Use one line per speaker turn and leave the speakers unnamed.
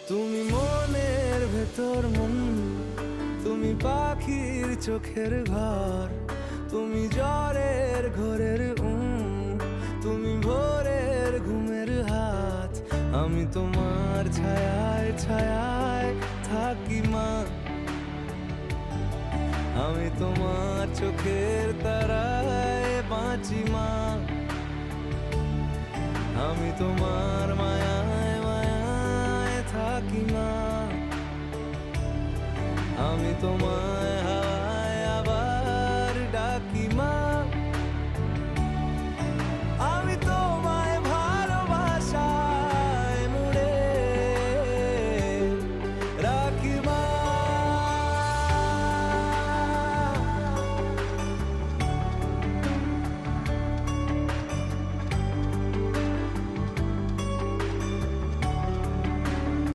তুমি মনের ভেতর মন, তুমি পাখির চোখের ঘর, তুমি জ্বরের ঘোরের তুমি ভোরের ঘুমের হাত। আমি তোমার ছায়ায় ছায়ায় থাকি মা, আমি তোমার চোখের তারায় বাঁচি মা, আমি তোমার মায়ায় মায়ায় থাকি মা, আমি তোমায়